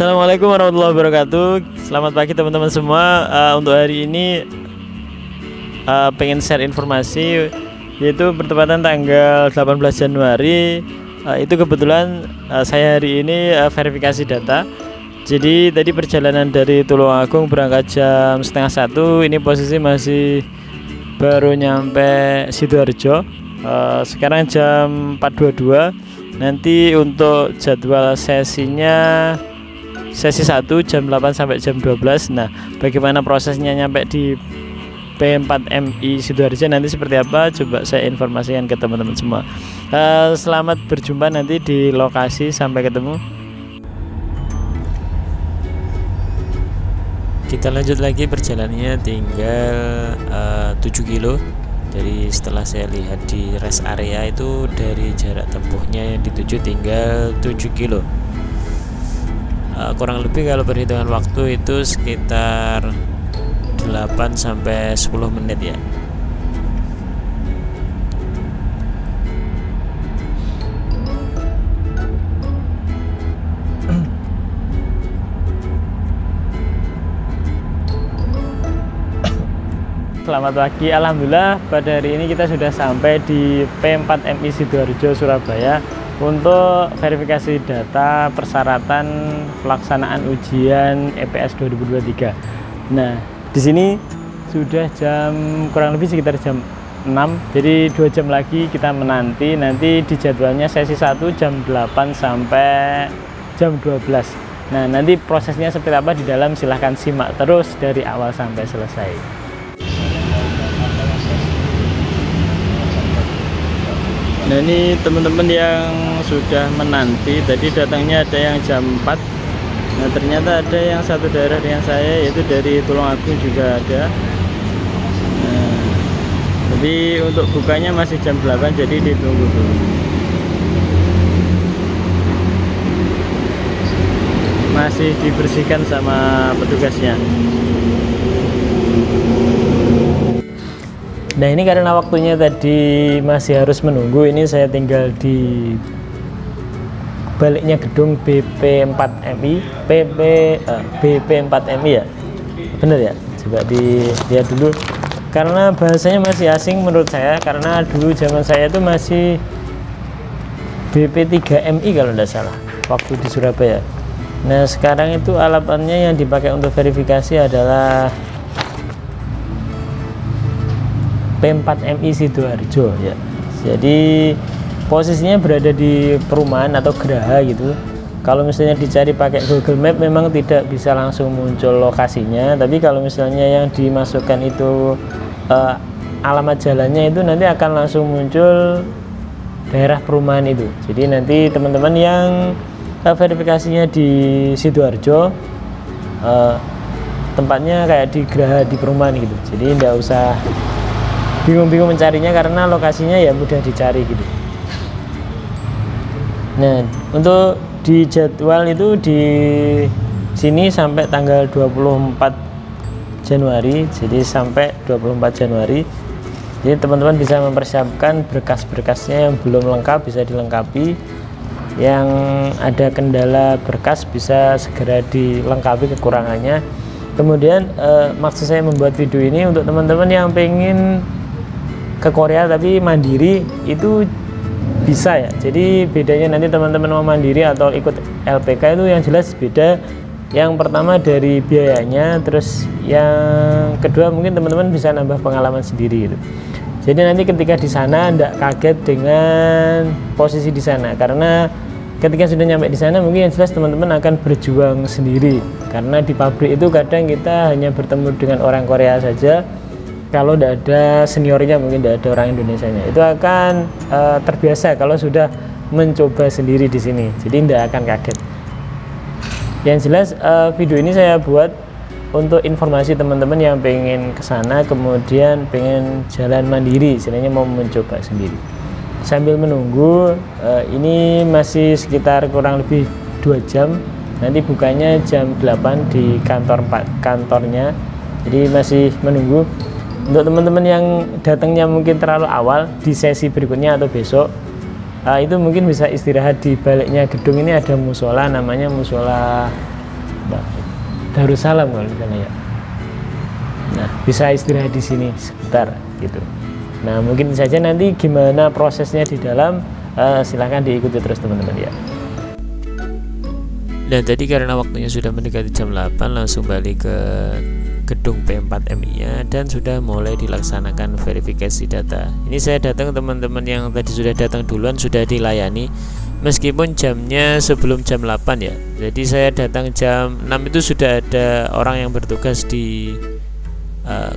Assalamualaikum warahmatullahi wabarakatuh. Selamat pagi teman-teman semua. Untuk hari ini pengen share informasi, yaitu bertepatan tanggal 18 Januari. Itu kebetulan saya hari ini verifikasi data. Jadi tadi perjalanan dari Tulungagung berangkat jam setengah 1. Ini posisi masih baru nyampe Sidoarjo. Sekarang jam 4.22. Nanti untuk jadwal sesinya, sesi 1 jam 8 sampai jam 12. Nah, bagaimana prosesnya nyampe di P4MI Sidoarjo nanti seperti apa, coba saya informasikan ke teman-teman semua. Selamat berjumpa nanti di lokasi, sampai ketemu. Kita lanjut lagi perjalanannya, tinggal 7 kilo. Dari setelah saya lihat di rest area itu, dari jarak tempuhnya yang dituju tinggal 7 kilo. Kurang lebih kalau perhitungan waktu itu sekitar 8 sampai 10 menit ya. Selamat pagi, alhamdulillah pada hari ini kita sudah sampai di P4MI Sidoarjo, Surabaya untuk verifikasi data persyaratan pelaksanaan ujian EPS 2023. Nah, di sini sudah kurang lebih sekitar jam 6, jadi 2 jam lagi kita menanti. Nanti di jadwalnya sesi 1 jam 8 sampai jam 12. Nah, nanti prosesnya seperti apa di dalam, silahkan simak terus dari awal sampai selesai. Nah, ini teman-teman yang sudah menanti, tadi datangnya ada yang jam 4. Nah, ternyata ada yang satu daerah dengan saya, yaitu dari Tulungagung juga ada. Nah, tapi untuk bukanya masih jam 8, jadi ditunggu dulu. Masih dibersihkan sama petugasnya. Nah, ini karena waktunya tadi masih harus menunggu, ini saya tinggal di baliknya gedung BP4MI, BP4MI ya, bener ya, coba dilihat dulu karena bahasanya masih asing menurut saya, karena dulu zaman saya itu masih BP3MI kalau tidak salah waktu di Surabaya. Nah, sekarang itu alamatnya yang dipakai untuk verifikasi adalah P4MI Sidoarjo ya. Jadi posisinya berada di perumahan atau geraha gitu. Kalau misalnya dicari pakai Google Map memang tidak bisa langsung muncul lokasinya, tapi kalau misalnya yang dimasukkan itu alamat jalannya itu nanti akan langsung muncul daerah perumahan itu. Jadi nanti teman-teman yang verifikasinya di Sidoarjo, tempatnya kayak di geraha di perumahan gitu. Jadi tidak usah bingung-bingung mencarinya karena lokasinya ya mudah dicari gitu. Nah, untuk di jadwal itu di sini sampai tanggal 24 Januari, jadi sampai 24 Januari. Jadi teman-teman bisa mempersiapkan berkas-berkasnya yang belum lengkap bisa dilengkapi. Yang ada kendala berkas bisa segera dilengkapi kekurangannya. Kemudian maksud saya membuat video ini untuk teman-teman yang pengen ke Korea tapi mandiri itu bisa ya. Jadi bedanya nanti teman-teman mau mandiri atau ikut LPK itu yang jelas beda. Yang pertama dari biayanya, terus yang kedua mungkin teman-teman bisa nambah pengalaman sendiri gitu. Jadi nanti ketika di sana tidak kaget dengan posisi di sana, karena ketika sudah nyampe di sana mungkin yang jelas teman-teman akan berjuang sendiri, karena di pabrik itu kadang kita hanya bertemu dengan orang Korea saja. Kalau tidak ada seniornya, mungkin tidak ada orang Indonesianya, itu akan terbiasa kalau sudah mencoba sendiri di sini, jadi tidak akan kaget. Yang jelas video ini saya buat untuk informasi teman-teman yang pengen kesana, kemudian pengen jalan mandiri, istilahnya mau mencoba sendiri. Sambil menunggu, ini masih sekitar kurang lebih 2 jam. Nanti bukanya jam 8 di kantornya, jadi masih menunggu. Untuk teman-teman yang datangnya mungkin terlalu awal di sesi berikutnya atau besok, itu mungkin bisa istirahat di baliknya gedung ini, ada musola namanya musola Darussalam kalau misalnya ya. Nah, bisa istirahat di sini sebentar gitu. Nah, mungkin saja nanti gimana prosesnya di dalam, silahkan diikuti terus teman-teman ya. Dan tadi karena waktunya sudah mendekati jam 8, langsung balik ke gedung P4MI-nya dan sudah mulai dilaksanakan verifikasi data. Ini saya datang, teman-teman yang tadi sudah datang duluan sudah dilayani meskipun jamnya sebelum jam 8 ya. Jadi saya datang jam 6 itu sudah ada orang yang bertugas di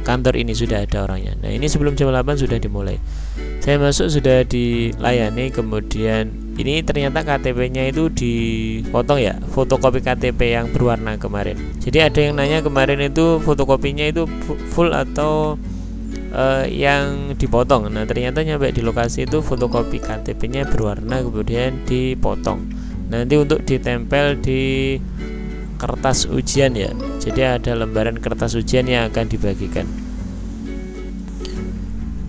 kantor ini, sudah ada orangnya. Nah, ini sebelum jam 8 sudah dimulai. Saya masuk sudah dilayani, kemudian ini ternyata KTP-nya itu dipotong ya, fotokopi KTP yang berwarna kemarin. Jadi ada yang nanya kemarin itu fotokopinya itu full atau yang dipotong. Nah, ternyata nyampe di lokasi itu fotokopi KTP-nya berwarna kemudian dipotong. Nanti untuk ditempel di kertas ujian ya. Jadi ada lembaran kertas ujian yang akan dibagikan.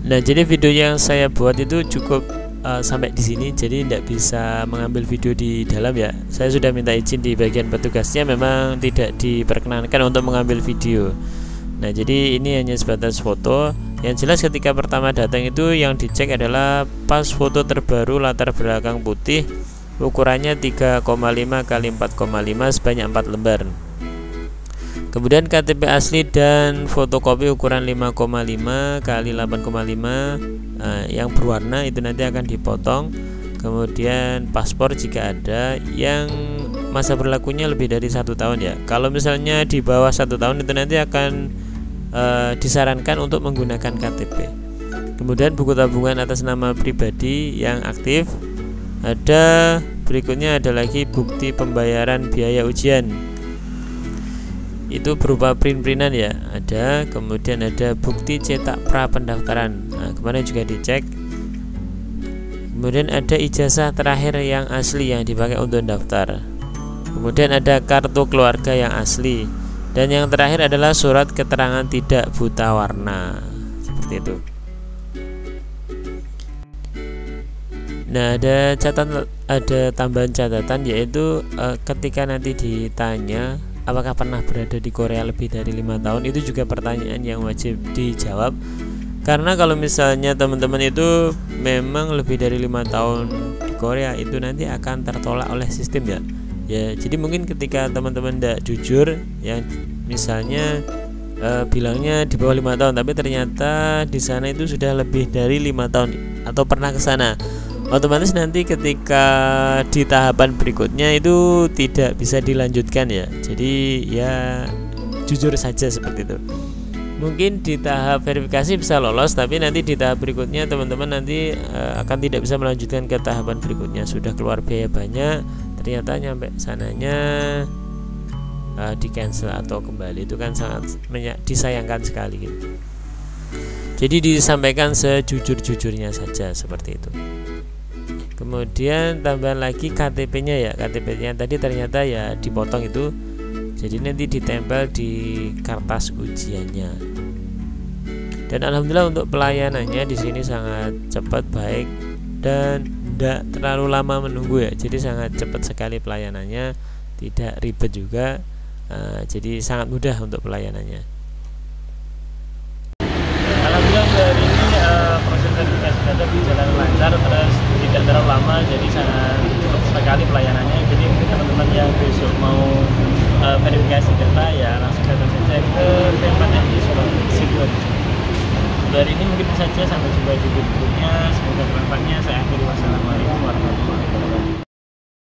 Nah, jadi video yang saya buat itu cukup sampai di sini, jadi tidak bisa mengambil video di dalam ya. Saya sudah minta izin di bagian petugasnya, memang tidak diperkenankan untuk mengambil video. Nah, jadi ini hanya sebatas foto. Yang jelas ketika pertama datang itu yang dicek adalah pas foto terbaru latar belakang putih, ukurannya 3,5 x 4,5 sebanyak 4 lembar. Kemudian KTP asli dan fotokopi ukuran 5,5 x 8,5 yang berwarna itu nanti akan dipotong. Kemudian paspor jika ada, yang masa berlakunya lebih dari 1 tahun ya. Kalau misalnya di bawah 1 tahun itu nanti akan disarankan untuk menggunakan KTP. Kemudian buku tabungan atas nama pribadi yang aktif. Ada berikutnya ada lagi bukti pembayaran biaya ujian, itu berupa print-printan ya, ada. Kemudian ada bukti cetak pra pendaftaran, nah kemarin juga dicek. Kemudian ada ijazah terakhir yang asli yang dipakai untuk daftar. Kemudian ada kartu keluarga yang asli, dan yang terakhir adalah surat keterangan tidak buta warna, seperti itu. Nah, ada tambahan catatan, yaitu ketika nanti ditanya apakah pernah berada di Korea lebih dari 5 tahun, itu juga pertanyaan yang wajib dijawab. Karena kalau misalnya teman-teman itu memang lebih dari 5 tahun di Korea, itu nanti akan tertolak oleh sistem ya. Ya, jadi mungkin ketika teman-teman tidak jujur, yang misalnya bilangnya di bawah 5 tahun, tapi ternyata di sana itu sudah lebih dari 5 tahun atau pernah ke sana, otomatis nanti ketika di tahapan berikutnya itu tidak bisa dilanjutkan ya. Jadi ya jujur saja seperti itu. Mungkin di tahap verifikasi bisa lolos, tapi nanti di tahap berikutnya teman-teman nanti akan tidak bisa melanjutkan ke tahapan berikutnya. Sudah keluar biaya banyak, ternyata nyampe sananya di cancel atau kembali, itu kan sangat disayangkan sekali gitu. Jadi disampaikan sejujur-jujurnya saja seperti itu. Kemudian tambahan lagi KTP-nya ya, KTP-nya tadi ternyata ya dipotong itu, jadi nanti ditempel di kertas ujiannya. Dan alhamdulillah untuk pelayanannya di sini sangat cepat, baik, dan tidak terlalu lama menunggu ya. Jadi sangat cepat sekali pelayanannya, tidak ribet juga, jadi sangat mudah untuk pelayanannya. Alhamdulillah hari ini proses verifikasi data berjalan lancar, terus tidak terlalu lama, jadi sangat cepat sekali pelayanannya. Jadi mungkin teman-teman yang besok mau verifikasi data ya langsung datang saja ke P4MI Sidoarjo. Untuk hari ini mungkin saja, sampai jumpa di video berikutnya. Semoga bermanfaatnya. Saya akhiri, wassalamualaikum warahmatullahi wabarakatuh.